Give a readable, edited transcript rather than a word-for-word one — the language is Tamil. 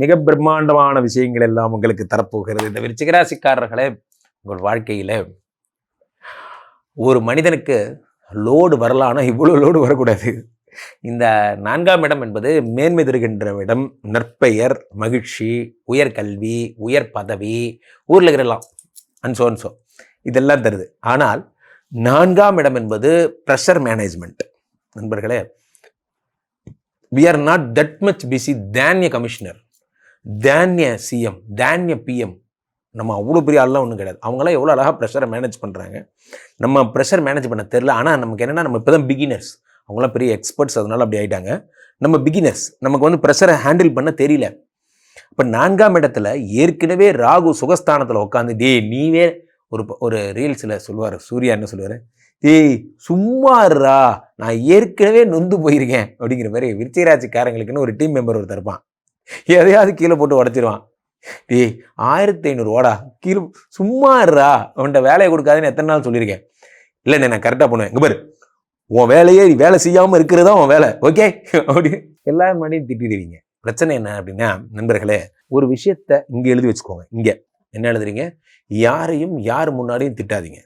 மிக பிரம்மாண்டமான விஷயங்கள் எல்லாம் உங்களுக்கு தரப்போகிறது. இந்த விருச்சிகராசிக்காரர்களே, உங்கள் வாழ்க்கையில ஒரு மனிதனுக்கு லோடு வரலான்னா இவ்வளவு லோடு வரக்கூடாது. இந்த 4ஆம் இடம் என்பது மேன்மை தருகின்ற இடம், நற்பெயர், மகிழ்ச்சி, உயர்கல்வி, உயர் பதவி, ஊரில் இருக்கிறலாம் அன்சோ இதெல்லாம் தருது. ஆனால் 4ஆம் இடம் என்பது ப்ரெஷர் மேனேஜ்மெண்ட். நண்பர்களே, we are not that much busy than a commissioner, than a CM, than a PM. நம்ம அவ்வளோ பெரிய ஆள்லாம் ஒன்றும் கிடையாது. அவங்களாம் எவ்வளோ அழகாக ப்ரெஷரை மேனேஜ் பண்ணுறாங்க. நம்ம ப்ரெஷர் மேனேஜ் பண்ண தெரில. ஆனால் நமக்கு என்னென்னா, நம்ம இப்போ தான் பிகினர்ஸ். அவங்களாம் பெரிய எக்ஸ்பர்ட்ஸ், அதனால அப்படி ஆகிட்டாங்க. நம்ம பிகினர்ஸ், நமக்கு வந்து ப்ரெஷரை ஹேண்டில் பண்ண தெரியல. இப்போ 4ஆம் இடத்துல ஏற்கனவே ராகு சுகஸ்தானத்தில் உட்காந்து, நீவே ஒரு ரீல்ஸில் சொல்லுவார், சூர்யா என்ன சொல்லுவார், சும்மாறா நான் ஏற்கனவே நொந்து போயிருக்கேன் அப்படிங்கிற மாதிரி விருச்சிகராசிக்காரங்களுக்குன்னு ஒரு டீம் மெம்பர் ஒருத்தர் இருப்பான். எதையாவது கீழே போட்டு உடச்சிருவான். 1500 ஓடா கீழே சும்மாறா, அவன்கிட்ட வேலையை கொடுக்காதுன்னு எத்தனை நாள் சொல்லியிருக்கேன். இல்லைண்ணே நான் கரெக்டாக பண்ணுவேன். இங்கே பாரு, உன் வேலையே வேலை செய்யாமல் இருக்கிறதா உன் வேலை, ஓகே அப்படி எல்லாரும் முன்னாடியும் திட்டிடுவீங்க. பிரச்சனை என்ன அப்படின்னா, நண்பர்களே, ஒரு விஷயத்த இங்கே எழுதி வச்சுக்கோங்க. இங்கே என்ன எழுதுறீங்க, யாரையும் யார் முன்னாடியும் திட்டாதீங்க.